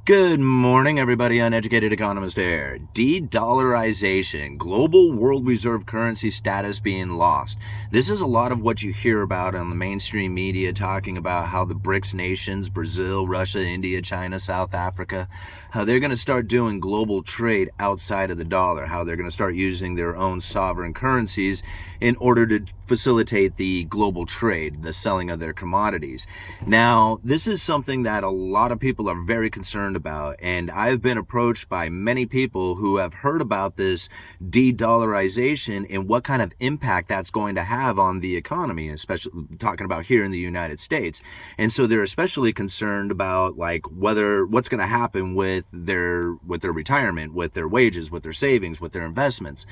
Good morning, everybody. Uneducated Economist here. De-dollarization, global world reserve currency status being lost. This is a lot of what you hear about on the mainstream media, talking about how the BRICS nations, Brazil, Russia, India, China, South Africa, how they're going to start doing global trade outside of the dollar, how they're going to start using their own sovereign currencies in order to facilitate the global trade, the selling of their commodities. Now, this is something that a lot of people are very concerned about, and I've been approached by many people who have heard about this de-dollarization and what kind of impact that's going to have on the economy, especially talking about here in the United States. And so they're especially concerned about what's going to happen with their retirement, with their wages, with their savings, with their investments.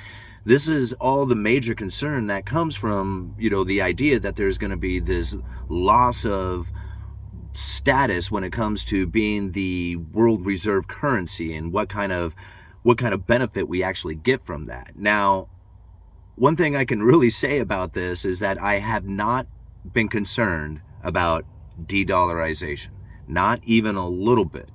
This is all the major concern that comes from, the idea that there's going to be this loss of status when it comes to being the world reserve currency and what kind of benefit we actually get from that. Now, one thing I can really say about this is that I have not been concerned about de-dollarization, not even a little bit,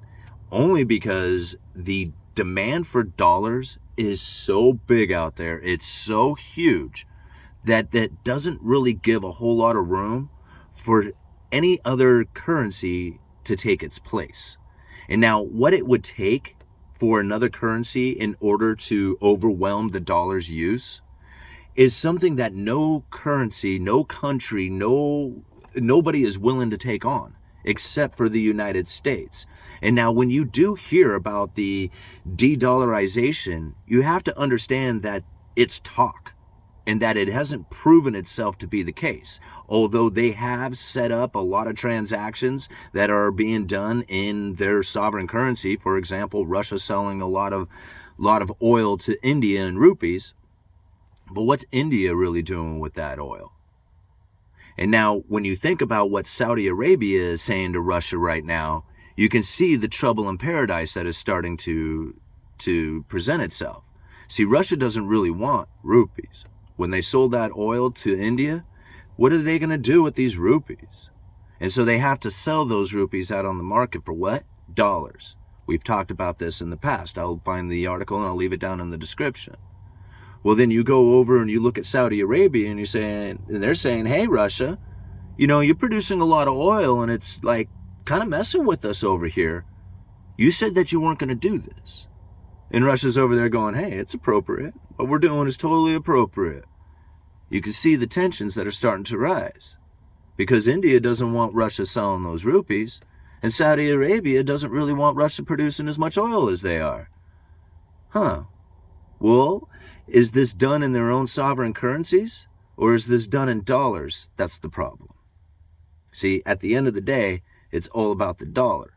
only because the demand for dollars is so big out there, it's so huge that doesn't really give a whole lot of room for any other currency to take its place. And now, what it would take for another currency in order to overwhelm the dollar's use is something that no currency, no country, nobody is willing to take on except for the United States. And now, when you do hear about the de-dollarization, you have to understand that it's talk and that it hasn't proven itself to be the case. Although they have set up a lot of transactions that are being done in their sovereign currency. For example, Russia selling a lot of oil to India in rupees. But what's India really doing with that oil? And now, when you think about what Saudi Arabia is saying to Russia right now, you can see the trouble in paradise that is starting to present itself. See, Russia doesn't really want rupees. When they sold that oil to India, what are they going to do with these rupees? And so they have to sell those rupees out on the market for what? Dollars. We've talked about this in the past. I'll find the article and I'll leave it down in the description. Well, then you go over and you look at Saudi Arabia and they're saying, hey, Russia, you're producing a lot of oil and it's like kind of messing with us over here. You said that you weren't going to do this. And Russia's over there going, hey, it's appropriate. What we're doing is totally appropriate. You can see the tensions that are starting to rise because India doesn't want Russia selling those rupees, and Saudi Arabia doesn't really want Russia producing as much oil as they are. Well, is this done in their own sovereign currencies, or is this done in dollars? That's the problem. See, at the end of the day, it's all about the dollar.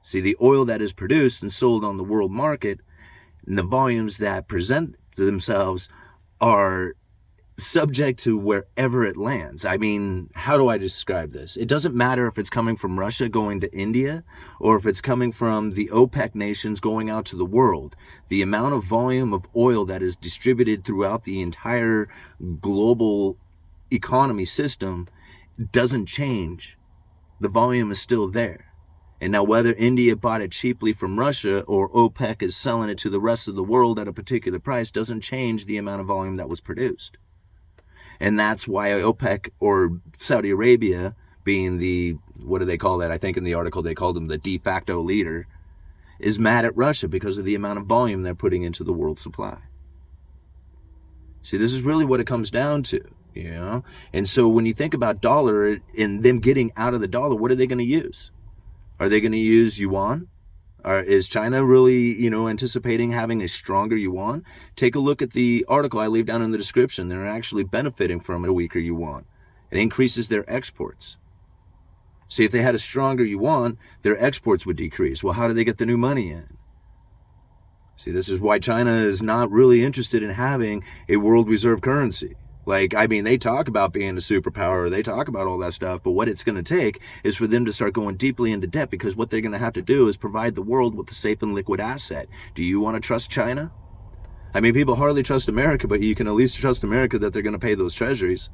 See, the oil that is produced and sold on the world market and the volumes that present themselves are subject to wherever it lands. I mean, how do I describe this? It doesn't matter if it's coming from Russia going to India or if it's coming from the OPEC nations going out to the world. The amount of volume of oil that is distributed throughout the entire global economy system doesn't change. The volume is still there. And now whether India bought it cheaply from Russia or OPEC is selling it to the rest of the world at a particular price doesn't change the amount of volume that was produced. And that's why OPEC, or Saudi Arabia, being the, what do they call that? I think in the article they called them the de facto leader, is mad at Russia because of the amount of volume they're putting into the world supply. See, this is really what it comes down to, And so when you think about dollar and them getting out of the dollar, what are they going to use? Are they going to use yuan? Or is China really, anticipating having a stronger yuan? Take a look at the article I leave down in the description. They're actually benefiting from a weaker yuan. It increases their exports. See, if they had a stronger yuan, their exports would decrease. Well, how do they get the new money in? See, this is why China is not really interested in having a world reserve currency. They talk about being a superpower, they talk about all that stuff, but what it's going to take is for them to start going deeply into debt, because what they're going to have to do is provide the world with a safe and liquid asset. Do you want to trust China? People hardly trust America, but you can at least trust America that they're going to pay those treasuries.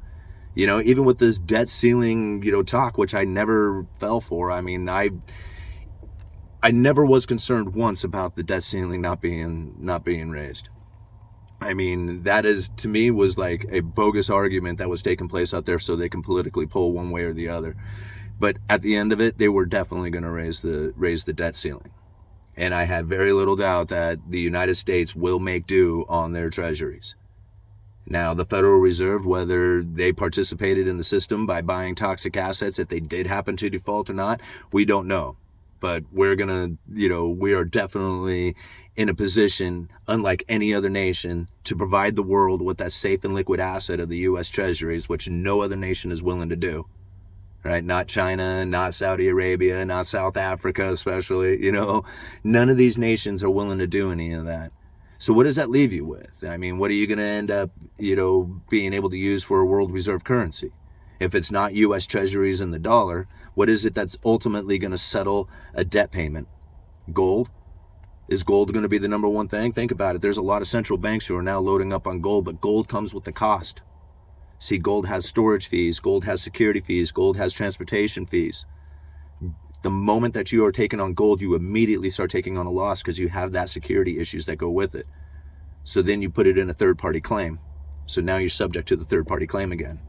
Even with this debt ceiling, talk, which I never fell for. I never was concerned once about the debt ceiling not being raised. I mean, that is, to me, was like a bogus argument that was taking place out there so they can politically pull one way or the other. But at the end of it, they were definitely going to raise the debt ceiling. And I have very little doubt that the United States will make do on their treasuries. Now, the Federal Reserve, whether they participated in the system by buying toxic assets, if they did happen to default or not, we don't know. But we're going to, we are definitely in a position, unlike any other nation, to provide the world with that safe and liquid asset of the U.S. treasuries, which no other nation is willing to do. Right? Not China, not Saudi Arabia, not South Africa especially, none of these nations are willing to do any of that. So what does that leave you with? I mean, what are you going to end up, being able to use for a world reserve currency? If it's not U.S. treasuries and the dollar, what is it that's ultimately going to settle a debt payment? Gold? Is gold going to be the number one thing? Think about it. There's a lot of central banks who are now loading up on gold, but gold comes with the cost. See, gold has storage fees, gold has security fees, gold has transportation fees. The moment that you are taking on gold, you immediately start taking on a loss because you have that security issues that go with it. So then you put it in a third-party claim. So now you're subject to the third-party claim again.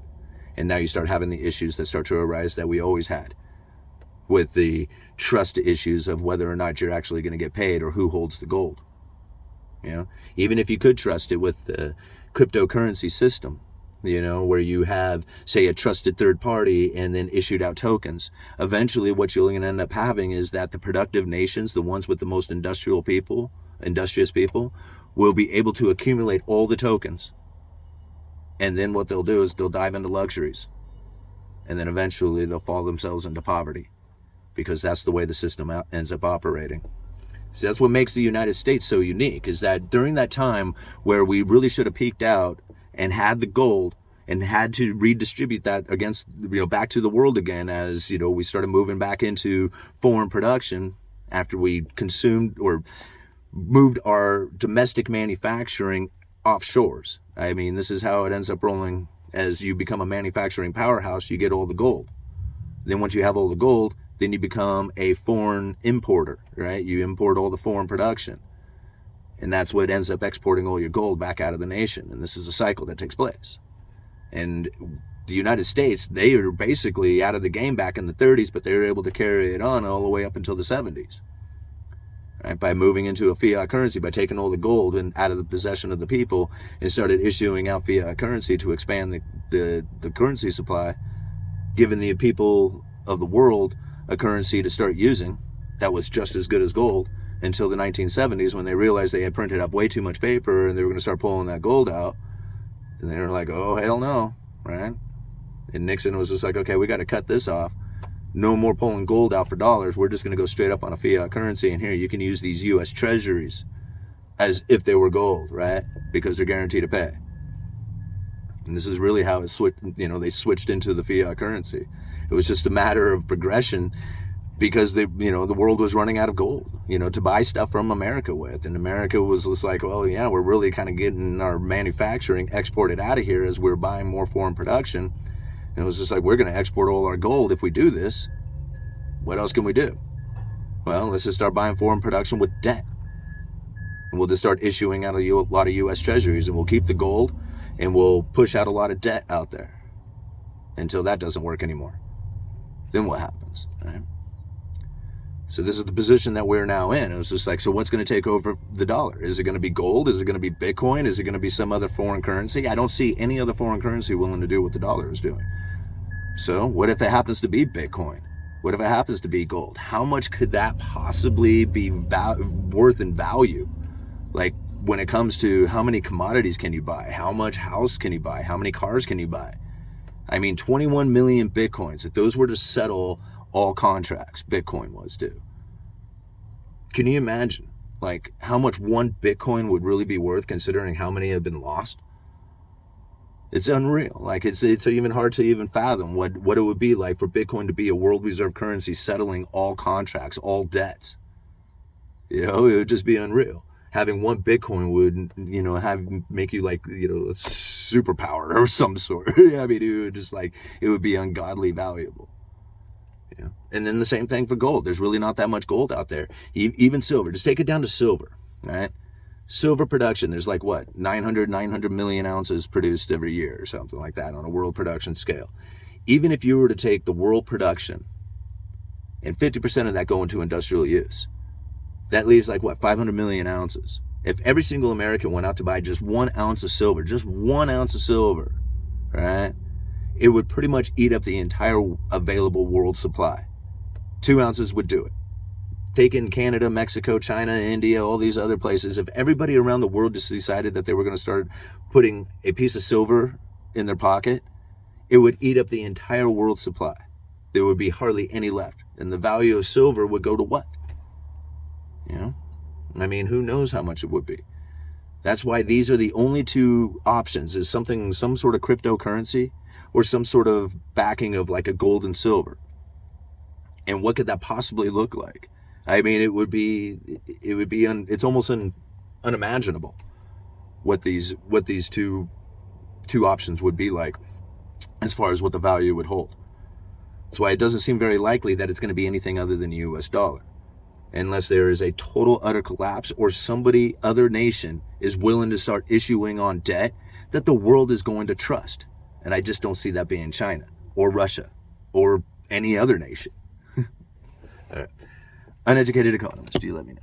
And now you start having the issues that start to arise that we always had with the trust issues of whether or not you're actually going to get paid or who holds the gold. Even if you could trust it with the cryptocurrency system, where you have, say, a trusted third party and then issued out tokens. Eventually, what you're going to end up having is that the productive nations, the ones with the most industrious people, will be able to accumulate all the tokens. And then what they'll do is they'll dive into luxuries. And then eventually they'll fall themselves into poverty because that's the way the system ends up operating. So that's what makes the United States so unique, is that during that time where we really should have peaked out and had the gold and had to redistribute that against, back to the world again, as, we started moving back into foreign production after we consumed or moved our domestic manufacturing offshores. I mean, this is how it ends up rolling. As you become a manufacturing powerhouse, you get all the gold. Then once you have all the gold, then you become a foreign importer, right? You import all the foreign production. And that's what ends up exporting all your gold back out of the nation. And this is a cycle that takes place. And the United States, they are basically out of the game back in the 30s, but they were able to carry it on all the way up until the 70s. Right? By moving into a fiat currency, by taking all the gold and out of the possession of the people and started issuing out fiat currency to expand the currency supply, giving the people of the world a currency to start using that was just as good as gold, until the 1970s when they realized they had printed up way too much paper and they were going to start pulling that gold out. And they were like, oh, hell no, right? And Nixon was just like, okay, we got to cut this off. No more pulling gold out for dollars. We're just going to go straight up on a fiat currency. And here you can use these U.S. treasuries as if they were gold, right? Because they're guaranteed to pay. And this is really how it switched, they switched into the fiat currency. It was just a matter of progression, because the world was running out of gold, to buy stuff from America with. And America was just like, well, yeah, we're really kind of getting our manufacturing exported out of here as we're buying more foreign production. And it was just like, we're going to export all our gold if we do this. What else can we do? Well, let's just start buying foreign production with debt. And we'll just start issuing out a lot of U.S. treasuries, and we'll keep the gold, and we'll push out a lot of debt out there until that doesn't work anymore. Then what happens, right? So this is the position that we're now in. It was just like, so what's going to take over the dollar? Is it going to be gold? Is it going to be Bitcoin? Is it going to be some other foreign currency? I don't see any other foreign currency willing to do what the dollar is doing. So what if it happens to be Bitcoin? What if it happens to be gold? How much could that possibly be worth in value? Like, when it comes to how many commodities can you buy? How much house can you buy? How many cars can you buy? I mean, 21 million Bitcoins. If those were to settle all contracts, Bitcoin was due. Can you imagine, like, how much one Bitcoin would really be worth, considering how many have been lost? It's unreal. Like, it's even hard to even fathom what it would be like for Bitcoin to be a world reserve currency settling all contracts, all debts. It would just be unreal. Having one Bitcoin would, make you like, a superpower or some sort. I mean, it would be ungodly valuable. You know? And then the same thing for gold. There's really not that much gold out there. Even silver. Just take it down to silver, right? Silver production, there's like what, 900 million ounces produced every year or something like that on a world production scale. Even if you were to take the world production and 50% of that go into industrial use, that leaves like what, 500 million ounces. If every single American went out to buy just 1 ounce of silver, just 1 ounce of silver, right, it would pretty much eat up the entire available world supply. 2 ounces would do it. Take in Canada, Mexico, China, India, all these other places. If everybody around the world just decided that they were going to start putting a piece of silver in their pocket, it would eat up the entire world supply. There would be hardly any left. And the value of silver would go to what? You know? I mean, who knows how much it would be. That's why these are the only two options, is some sort of cryptocurrency or some sort of backing of like a gold and silver. And what could that possibly look like? I mean, it's almost unimaginable what these two options would be like as far as what the value would hold. That's why it doesn't seem very likely that it's going to be anything other than the US dollar, unless there is a total utter collapse or other nation is willing to start issuing on debt that the world is going to trust. And I just don't see that being China or Russia or any other nation. All right. Uneducated Economist, you let me know.